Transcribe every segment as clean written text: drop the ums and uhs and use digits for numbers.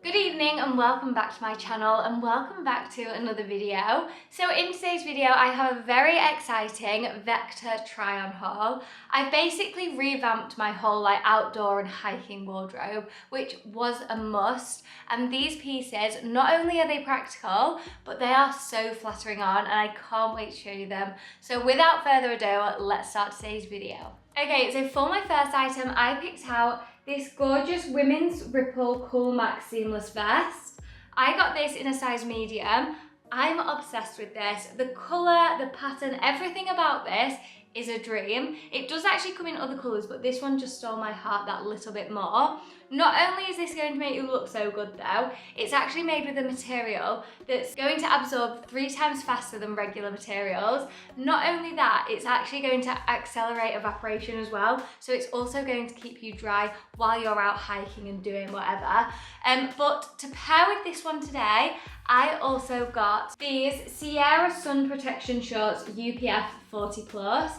Good evening and welcome back to my channel and welcome back to another video. So in today's video I have a very exciting vector try on haul. I've basically revamped my whole outdoor and hiking wardrobe, which was a must, and these pieces, not only are they practical but they are so flattering on and I can't wait to show you them. So without further ado, let's start today's video. Okay, so for my first item I picked out this gorgeous women's ripple Cool Max seamless vest. I got this in a size medium. I'm obsessed with this. The colour, the pattern, everything about this is a dream. It does actually come in other colours, but this one just stole my heart that little bit more. Not only is this going to make you look so good though, it's actually made with a material that's going to absorb 3 times faster than regular materials. Not only that, it's actually going to accelerate evaporation as well, so it's also going to keep you dry while you're out hiking and doing whatever. But to pair with this one today, I also got these Sierra Sun Protection Shorts UPF 40+.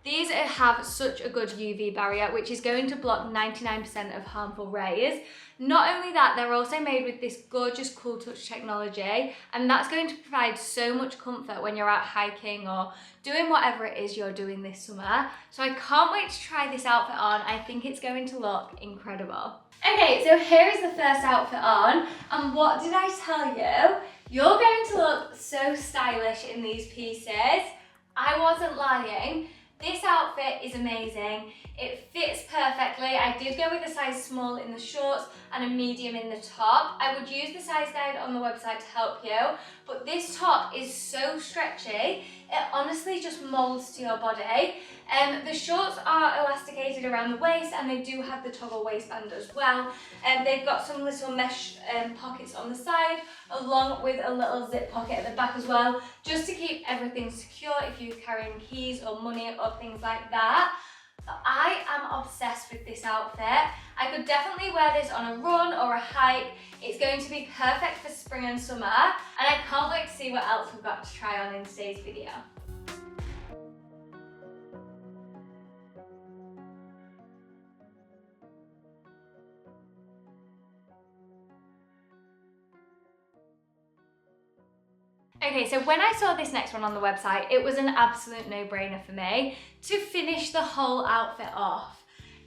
These have such a good UV barrier, which is going to block 99% of harmful rays. Not only that, they're also made with this gorgeous Cool Touch technology, and that's going to provide so much comfort when you're out hiking or doing whatever it is you're doing this summer. So I can't wait to try this outfit on. I think it's going to look incredible. Okay, so here is the first outfit on, and what did I tell you? You're going to look so stylish in these pieces. I wasn't lying. This outfit is amazing. It fits perfectly. I did go with a size small in the shorts and a medium in the top. I would use the size guide on the website to help you, but this top is so stretchy. It honestly just molds to your body. The shorts are elasticated around the waist and they do have the toggle waistband as well. They've got some little mesh pockets on the side, along with a little zip pocket at the back as well, just to keep everything secure if you're carrying keys or money or things like that. So I am obsessed with this outfit. I could definitely wear this on a run or a hike. It's going to be perfect for spring and summer, and I can't wait to see what else we've got to try on in today's video. Okay, so when I saw this next one on the website, it was an absolute no-brainer for me to finish the whole outfit off.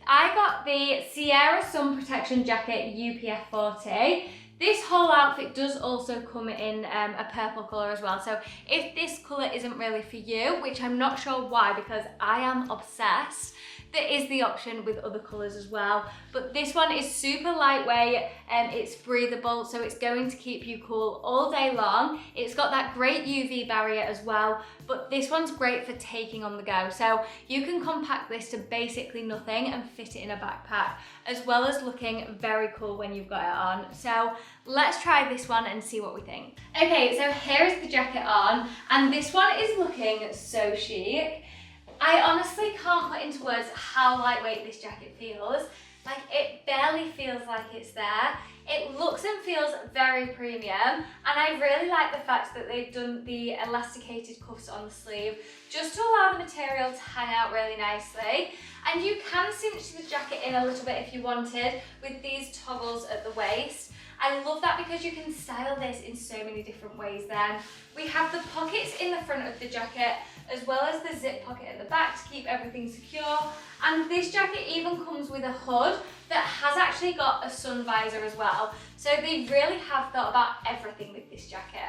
I got the Sierra Sun Protection Jacket UPF 40. This whole outfit does also come in a purple colour as well, so if this colour isn't really for you, which I'm not sure why because I am obsessed, there is the option with other colours as well. But this one is super lightweight and it's breathable, so it's going to keep you cool all day long. It's got that great UV barrier as well, but this one's great for taking on the go. So you can compact this to basically nothing and fit it in a backpack, as well as looking very cool when you've got it on. So let's try this one and see what we think. Okay, so here's the jacket on, and this one is looking so chic. I honestly can't put into words how lightweight this jacket feels. Like, it barely feels like it's there. It looks and feels very premium, and I really like the fact that they've done the elasticated cuffs on the sleeve just to allow the material to hang out really nicely. And you can cinch the jacket in a little bit if you wanted with these toggles at the waist. I love that because you can style this in so many different ways then. We have the pockets in the front of the jacket, as well as the zip pocket at the back to keep everything secure. And this jacket even comes with a hood that has actually got a sun visor as well. So they really have thought about everything with this jacket.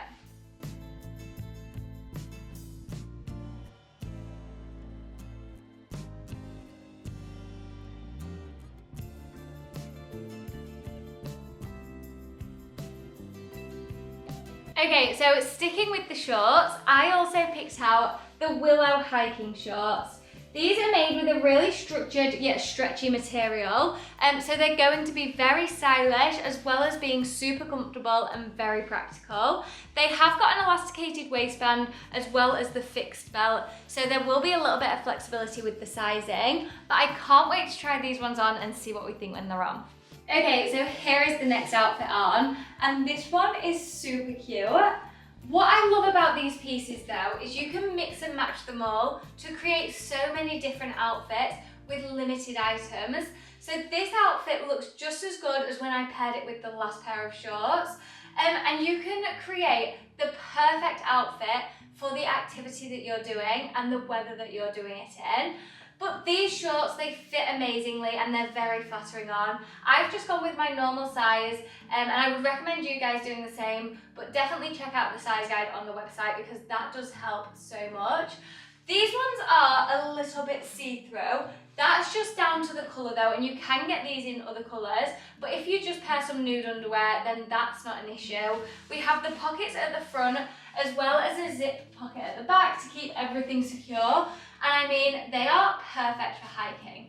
Okay, so sticking with the shorts, I also picked out the Willow hiking shorts. These are made with a really structured yet stretchy material, so they're going to be very stylish as well as being super comfortable and very practical. They have got an elasticated waistband as well as the fixed belt, so there will be a little bit of flexibility with the sizing, but I can't wait to try these ones on and see what we think when they're on. Okay, so here is the next outfit on, and this one is super cute. What I love about these pieces though is you can mix and match them all to create so many different outfits with limited items. So this outfit looks just as good as when I paired it with the last pair of shorts. And you can create the perfect outfit for the activity that you're doing and the weather that you're doing it in. But these shorts, they fit amazingly and they're very flattering on. I've just gone with my normal size, and I would recommend you guys doing the same, but definitely check out the size guide on the website because that does help so much. These ones are a little bit see-through. That's just down to the colour though, and you can get these in other colours, but if you just pair some nude underwear, then that's not an issue. We have the pockets at the front as well as a zip pocket at the back to keep everything secure, and I mean, they are perfect for hiking.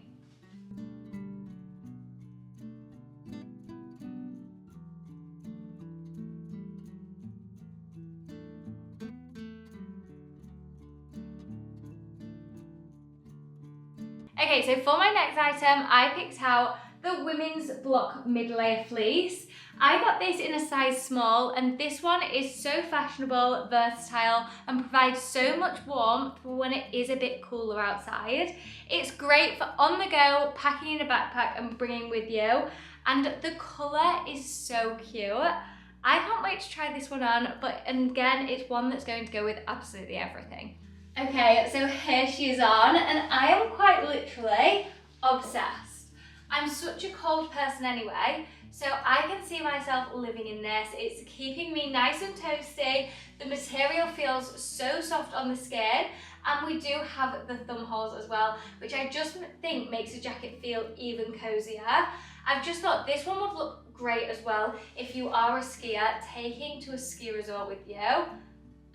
Okay, so for my next item, I picked out the women's block mid-layer fleece. I got this in a size small, and this one is so fashionable, versatile, and provides so much warmth for when it is a bit cooler outside. It's great for on the go, packing in a backpack and bringing with you, and the colour is so cute. I can't wait to try this one on, but again, it's one that's going to go with absolutely everything. Okay, so here she is on, and I am quite literally obsessed. I'm such a cold person anyway, so I can see myself living in this. It's keeping me nice and toasty. The material feels so soft on the skin, and we do have the thumb holes as well, which I just think makes the jacket feel even cozier. I've just thought this one would look great as well if you are a skier, taking to a ski resort with you.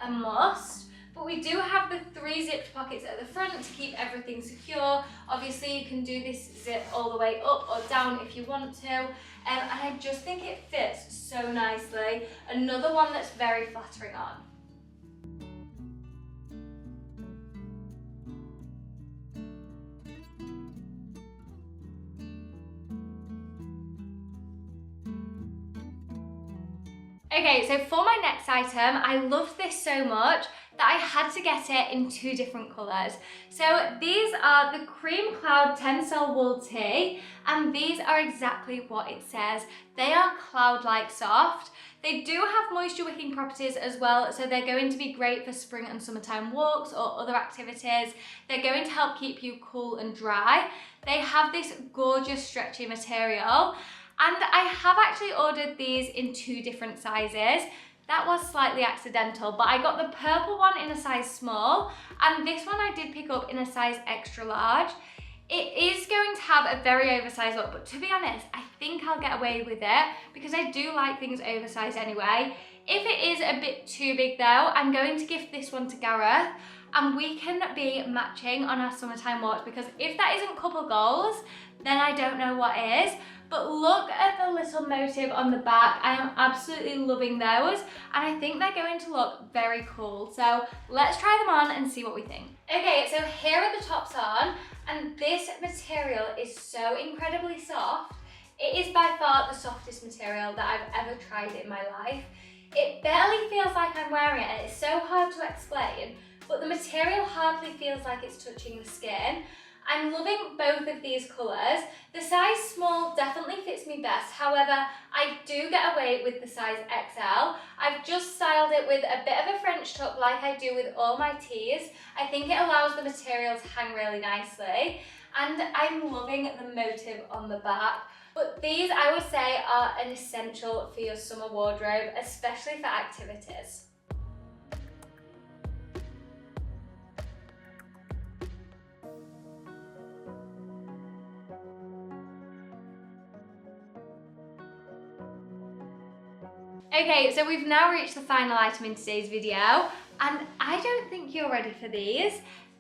A must. But we do have the 3 zipped pockets at the front to keep everything secure. Obviously you can do this zip all the way up or down if you want to. And I just think it fits so nicely. Another one that's very flattering on. Okay, so for my next item, I loved this so much that I had to get it in 2 different colours. So these are the CreamCloud Tencel-Wool Tee, and these are exactly what it says. They are cloud-like soft. They do have moisture wicking properties as well, so they're going to be great for spring and summertime walks or other activities. They're going to help keep you cool and dry. They have this gorgeous stretchy material, and I have actually ordered these in 2 different sizes. That was slightly accidental, but I got the purple one in a size small, and this one I did pick up in a size extra large. It is going to have a very oversized look, but to be honest, I think I'll get away with it because I do like things oversized anyway. If it is a bit too big though, I'm going to gift this one to Gareth, and we can be matching on our summertime walks, because if that isn't couple goals, then I don't know what is. But look at the little motive on the back. I am absolutely loving those, and I think they're going to look very cool. So let's try them on and see what we think. Okay, so here are the tops on, and this material is so incredibly soft. It is by far the softest material that I've ever tried in my life. It barely feels like I'm wearing it, and it's so hard to explain, but the material hardly feels like it's touching the skin. I'm loving both of these colours. The size small definitely fits me best. However, I do get away with the size XL. I've just styled it with a bit of a French tuck like I do with all my tees. I think it allows the material to hang really nicely. And I'm loving the motive on the back. But these, I would say, are an essential for your summer wardrobe, especially for activities. Okay, so we've now reached the final item in today's video, and I don't think you're ready for these.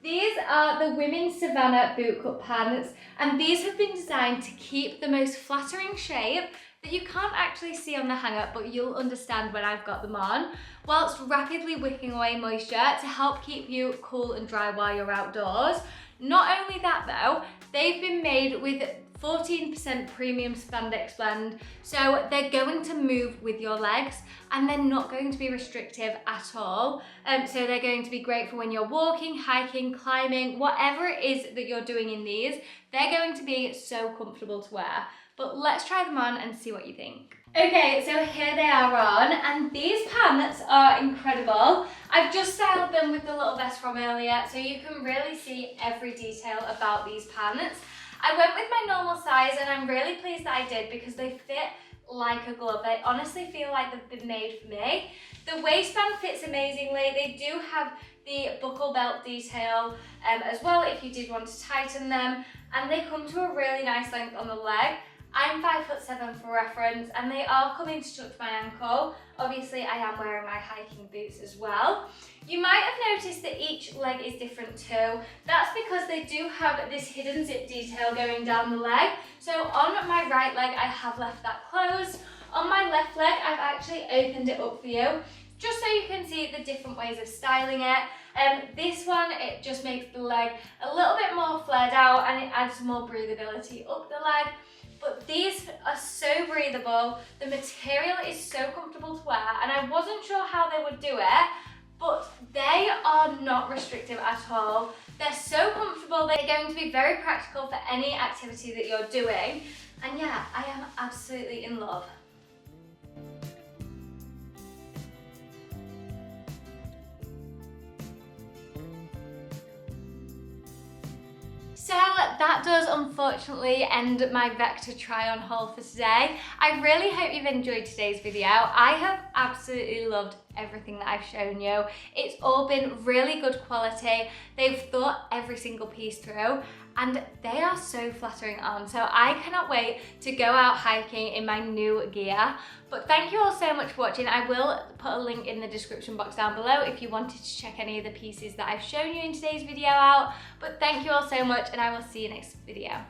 These are the women's Savannah bootcut pants, and these have been designed to keep the most flattering shape that you can't actually see on the hanger, but you'll understand when I've got them on, whilst rapidly wicking away moisture to help keep you cool and dry while you're outdoors. Not only that though, They've been made with 14% premium spandex blend, so they're going to move with your legs and they're not going to be restrictive at all. So they're going to be great for when you're walking, hiking, climbing, whatever it is that you're doing in these. They're going to be so comfortable to wear. But let's try them on and see what you think. Okay, so here they are on, and these pants are incredible. I've just styled them with the little vest from earlier, so you can really see every detail about these pants. I went with my normal size, and I'm really pleased that I did because they fit like a glove. They honestly feel like they've been made for me. The waistband fits amazingly. They do have the buckle belt detail as well if you did want to tighten them, and they come to a really nice length on the leg. I'm 5'7" for reference, and they are coming to touch my ankle. Obviously, I am wearing my hiking boots as well. You might have noticed that each leg is different too. That's because they do have this hidden zip detail going down the leg. So on my right leg, I have left that closed. On my left leg, I've actually opened it up for you, just so you can see the different ways of styling it. This one, it just makes the leg a little bit more flared out, and it adds more breathability up the leg. But these are so breathable, the material is so comfortable to wear, and I wasn't sure how they would do it, but they are not restrictive at all. They're so comfortable, they're going to be very practical for any activity that you're doing, and yeah, I am absolutely in love. So that does unfortunately end my Vector try on haul for today. I really hope you've enjoyed today's video. I have absolutely loved everything that I've shown you. It's all been really good quality. They've thought every single piece through, and they are so flattering on. So I cannot wait to go out hiking in my new gear. But thank you all so much for watching. I will put a link in the description box down below if you wanted to check any of the pieces that I've shown you in today's video out. But thank you all so much, and I will see you next video.